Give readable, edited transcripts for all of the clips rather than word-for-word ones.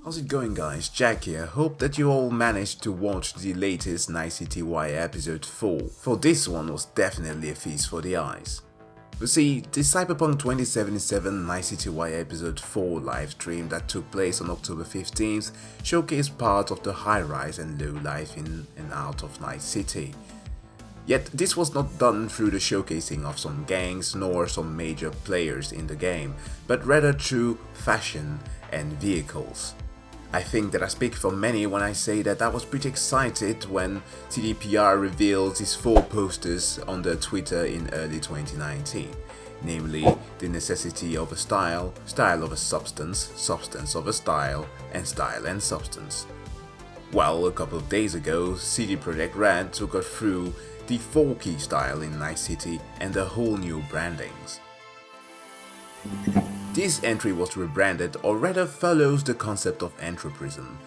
How's it going guys, Jack here. Hope that you all managed to watch the latest NiceCity episode 4, for this one was definitely a feast for the eyes. You see, the Cyberpunk 2077 NiceCity episode 4 livestream that took place on October 15th showcased part of the high-rise and low-life in and out of Nice City. Yet this was not done through the showcasing of some gangs nor some major players in the game, but rather through fashion and vehicles. I think that I speak for many when I say that I was pretty excited when CDPR revealed these 4 posters on their Twitter in early 2019, namely the necessity of a style, style of a substance, substance of a style and substance. Well, a couple of days ago, CD Projekt Red took us through the 4-key style in Nice City and the whole new brandings. This entry was rebranded, or rather follows the concept of Entroprism.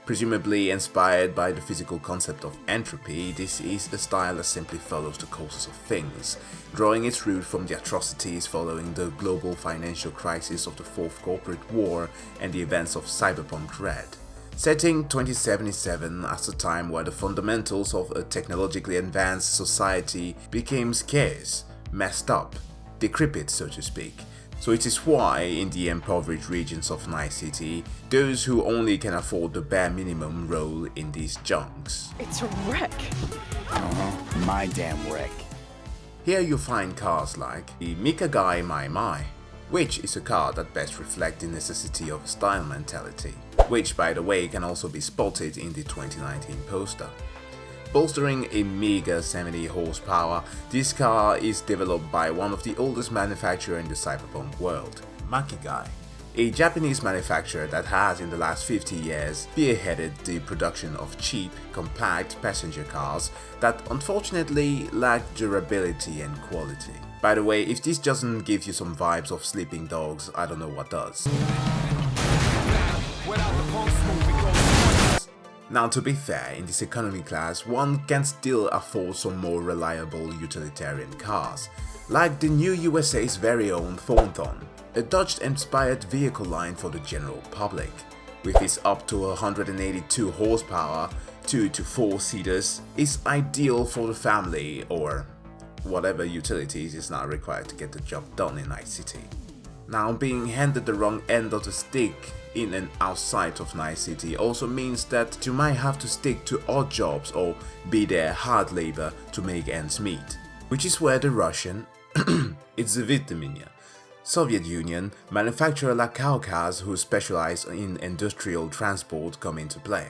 Presumably inspired by the physical concept of entropy, this is a style that simply follows the causes of things, drawing its root from the atrocities following the global financial crisis of the Fourth Corporate War and the events of Cyberpunk Red. Setting 2077 as a time where the fundamentals of a technologically advanced society became scarce, messed up, decrepit so to speak. So it is why, in the impoverished regions of Nice City, those who only can afford the bare minimum roll in these junks. It's a wreck. My damn wreck. Here you find cars like the Mikagai Mai, which is a car that best reflects the necessity of a style mentality, which by the way can also be spotted in the 2019 poster. Bolstering a meager 70 horsepower, this car is developed by one of the oldest manufacturers in the cyberpunk world, Makigai, a Japanese manufacturer that has in the last 50 years spearheaded the production of cheap, compact passenger cars that unfortunately lack durability and quality. By the way, if this doesn't give you some vibes of Sleeping Dogs, I don't know what does. Now to be fair, in this economy class, one can still afford some more reliable utilitarian cars, like the new USA's very own Thornton, a Dodge-inspired vehicle line for the general public. With its up to 182 horsepower, 2 to 4 seaters, is ideal for the family or whatever utilities is now required to get the job done in Nice City. Now, being handed the wrong end of the stick in and outside of Nice City also means that you might have to stick to odd jobs or be there hard labor to make ends meet. Which is where the Russian, it's the Vitaminia, Soviet Union manufacturer like Kaukaz who specialize in industrial transport come into play.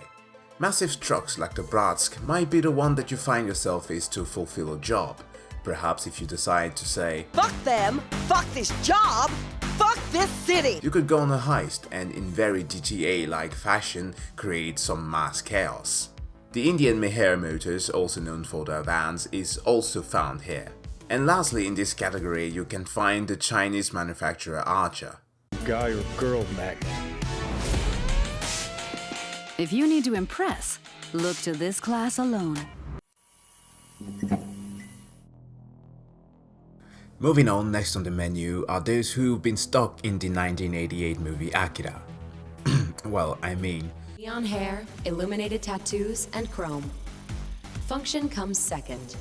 Massive trucks like the Bratsk might be the one that you find yourself is to fulfill a job. Perhaps if you decide to say, Fuck them, fuck this job, fuck this city! You could go on a heist and in very GTA-like fashion create some mass chaos. The Indian Meher Motors, also known for their vans, is also found here. And lastly in this category you can find the Chinese manufacturer Archer. Guy or girl magnet. If you need to impress, look to this class alone. Moving on, next on the menu are those who've been stuck in the 1988 movie Akira. Well, I mean... Neon hair, illuminated tattoos, and chrome. Function comes second.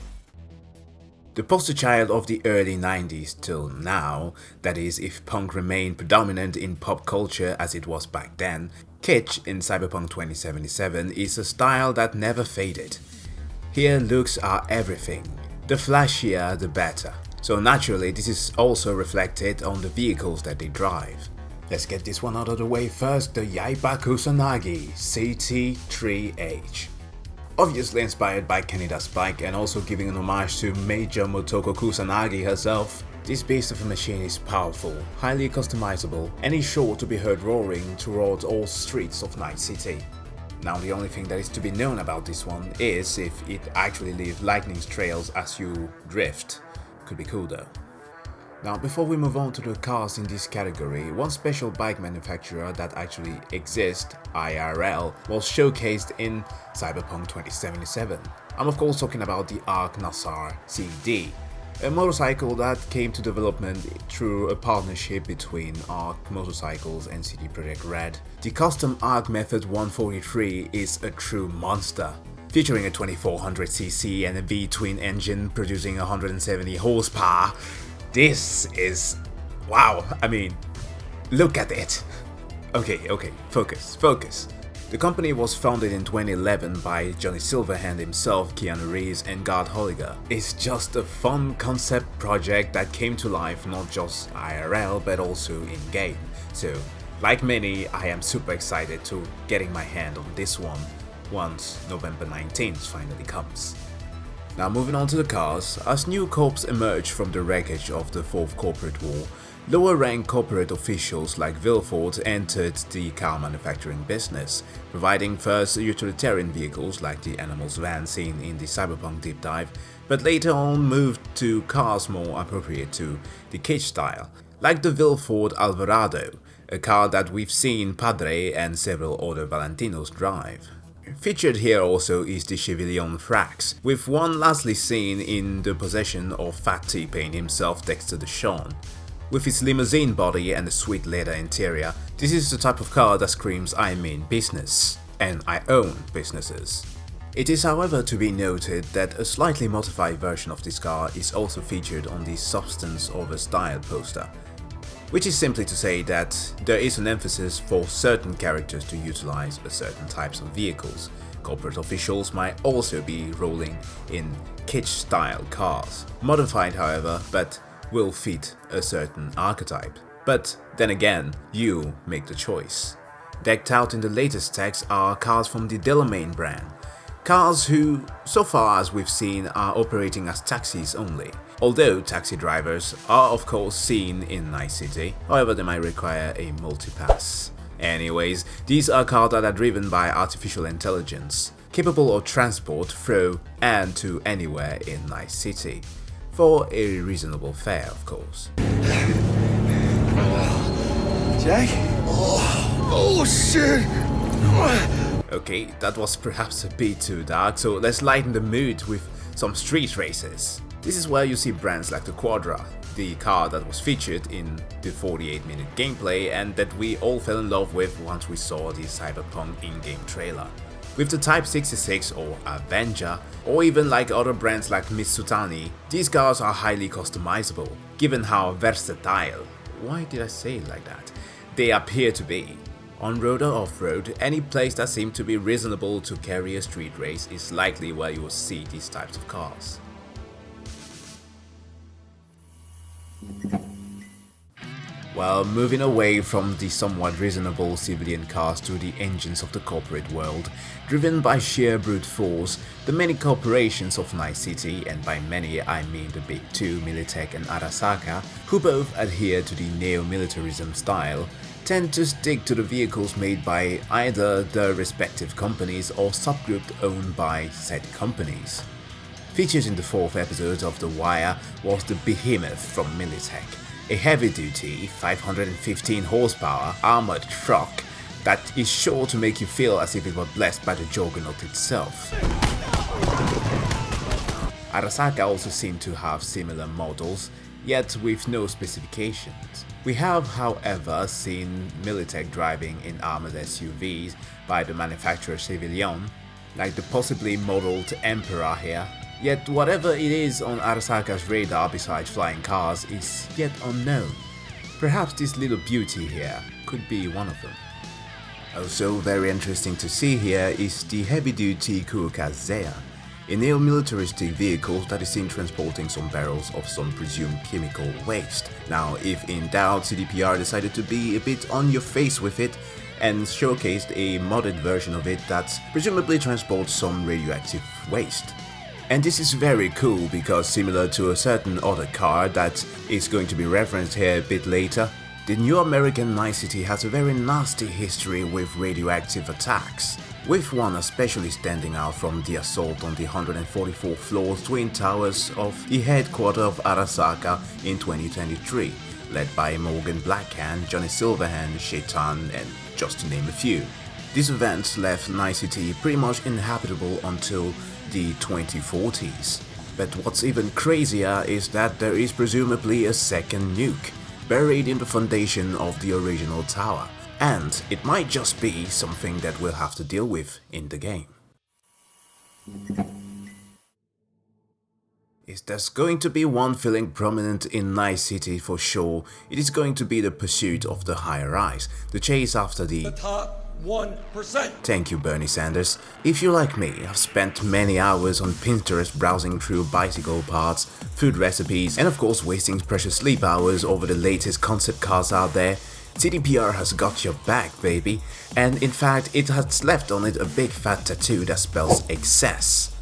The poster child of the early 90s till now, that is if punk remained predominant in pop culture as it was back then, Kitsch in Cyberpunk 2077 is a style that never faded. Here looks are everything, the flashier the better. So naturally this is also reflected on the vehicles that they drive. Let's get this one out of the way first, the Yaiba Kusanagi CT3H. Obviously inspired by Kenida's bike and also giving an homage to Major Motoko Kusanagi herself, this beast of a machine is powerful, highly customizable, and is sure to be heard roaring throughout all streets of Night City. Now the only thing that is to be known about this one is if it actually leaves lightning trails as you drift. Could be cool though. Now before we move on to the cars in this category, one special bike manufacturer that actually exists, IRL, was showcased in Cyberpunk 2077. I'm of course talking about the Arc Nassar CD, a motorcycle that came to development through a partnership between ARC Motorcycles and CD Projekt Red. The custom ARC Method 143 is a true monster, featuring a 2400cc and a V-twin engine producing 170 horsepower. This is... wow, I mean, look at it. Okay, focus. The company was founded in 2011 by Johnny Silverhand himself, Keanu Reeves and Gard Holliger. It's just a fun concept project that came to life not just IRL but also in-game. So, like many, I am super excited to getting my hand on this one once November 19th finally comes. Now moving on to the cars, as new corps emerge from the wreckage of the Fourth Corporate War, lower-ranked corporate officials like Vilford entered the car manufacturing business, providing first utilitarian vehicles like the Animals van seen in the Cyberpunk deep dive, but later on moved to cars more appropriate to the Kitsch style, like the Vilford Alvarado, a car that we've seen Padre and several other Valentinos drive. Featured here also is the Chevillon Frax, with one lastly seen in the possession of Fat T-Pain himself, Dexter DeShawn. With its limousine body and a sweet leather interior, this is the type of car that screams I mean business, and I own businesses. It is however to be noted that a slightly modified version of this car is also featured on the Substance Over Style poster, which is simply to say that there is an emphasis for certain characters to utilize a certain types of vehicles. Corporate officials might also be rolling in kitsch style cars, modified however, but will fit a certain archetype. But then again, you make the choice. Decked out in the latest techs are cars from the Delamain brand. Cars who, so far as we've seen, are operating as taxis only. Although taxi drivers are of course seen in Night City, however they might require a multipass. Anyways, these are cars that are driven by artificial intelligence, capable of transport through and to anywhere in Night City, for a reasonable fare of course. Jack? Oh shit! Okay, that was perhaps a bit too dark, so let's lighten the mood with some street races. This is where you see brands like the Quadra, the car that was featured in the 48-minute gameplay and that we all fell in love with once we saw the Cyberpunk in-game trailer. With the Type 66 or Avenger, or even like other brands like Mitsutani, these cars are highly customizable, given how versatile, why did I say it like that, they appear to be. On-road or off-road, any place that seems to be reasonable to carry a street race is likely where you will see these types of cars. Well, moving away from the somewhat reasonable civilian cars to the engines of the corporate world, driven by sheer brute force, the many corporations of Night City, and by many I mean the big two, Militech and Arasaka, who both adhere to the Neo-militarism style, tend to stick to the vehicles made by either their respective companies or subgroups owned by said companies. Featured in the 4th episode of The Wire was the Behemoth from Militech, a heavy-duty 515 horsepower armored truck that is sure to make you feel as if it were blessed by the Juggernaut itself. Arasaka also seemed to have similar models, yet with no specifications. We have, however, seen Militech driving in armored SUVs by the manufacturer Chevillon, like the possibly modeled Emperor here. Yet whatever it is on Arasaka's radar besides flying cars is yet unknown. Perhaps this little beauty here could be one of them. Also very interesting to see here is the heavy-duty Kuroka Zeya, a neo-militaristic vehicle that is seen transporting some barrels of some presumed chemical waste. Now, if in doubt, CDPR decided to be a bit on your face with it and showcased a modded version of it that presumably transports some radioactive waste. And this is very cool because similar to a certain other car that is going to be referenced here a bit later, the new American Night City has a very nasty history with radioactive attacks, with one especially standing out from the assault on the 144th floor Twin Towers of the headquarters of Arasaka in 2023, led by Morgan Blackhand, Johnny Silverhand, Shaitan, and just to name a few. These events left Night City pretty much inhabitable until the 2040s. But what's even crazier is that there is presumably a second nuke, buried in the foundation of the original tower. And it might just be something that we'll have to deal with in the game. If there's going to be one feeling prominent in Night City for sure, it is going to be the pursuit of the high-rise, the chase after the top 1%. Thank you, Bernie Sanders. If you're like me, I've spent many hours on Pinterest browsing through bicycle parts, food recipes, and of course wasting precious sleep hours over the latest concept cars out there. CDPR has got your back, baby, and in fact it has left on it a big fat tattoo that spells excess.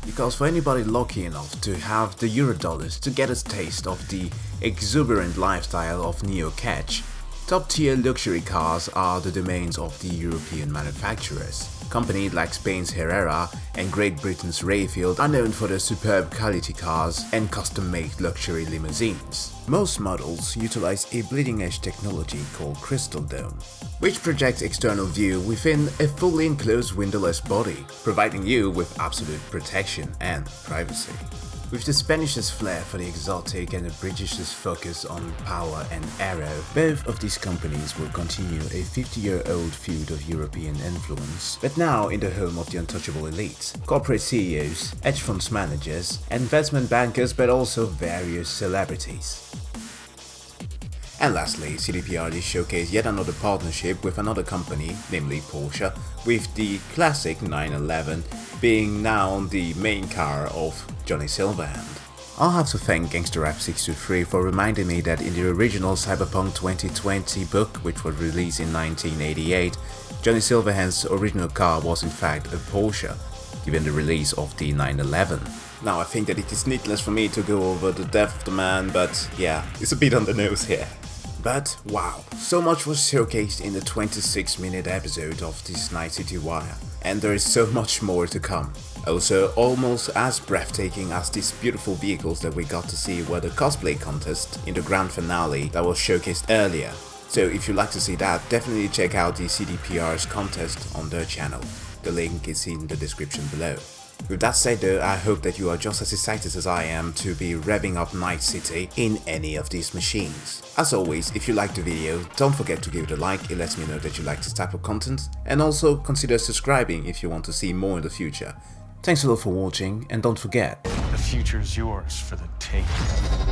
Because for anybody lucky enough to have the Eurodollars to get a taste of the exuberant lifestyle of Kitsch, top-tier luxury cars are the domains of the European manufacturers. Companies like Spain's Herrera and Great Britain's Rayfield are known for their superb quality cars and custom-made luxury limousines. Most models utilize a bleeding-edge technology called Crystal Dome, which projects external view within a fully enclosed windowless body, providing you with absolute protection and privacy. With the Spanish's flair for the exotic and the British's focus on power and aero, both of these companies will continue a 50-year-old feud of European influence, but now in the home of the untouchable elite, corporate CEOs, hedge funds managers, investment bankers, but also various celebrities. And lastly, CDPR showcased yet another partnership with another company, namely Porsche, with the classic 911 being now the main car of Johnny Silverhand. I'll have to thank GangsterRap623 for reminding me that in the original Cyberpunk 2020 book, which was released in 1988, Johnny Silverhand's original car was in fact a Porsche, given the release of the 911. Now I think that it is needless for me to go over the death of the man, but yeah, it's a bit on the nose here. But wow, so much was showcased in the 26-minute episode of this Night City Wire, and there is so much more to come. Also, almost as breathtaking as these beautiful vehicles that we got to see were the cosplay contest in the grand finale that was showcased earlier. So if you'd like to see that, definitely check out the CDPR's contest on their channel. The link is in the description below. With that said though, I hope that you are just as excited as I am to be revving up Night City in any of these machines. As always, if you liked the video, don't forget to give it a like, it lets me know that you like this type of content, and also consider subscribing if you want to see more in the future. Thanks a lot for watching, and don't forget, the future is yours for the taking.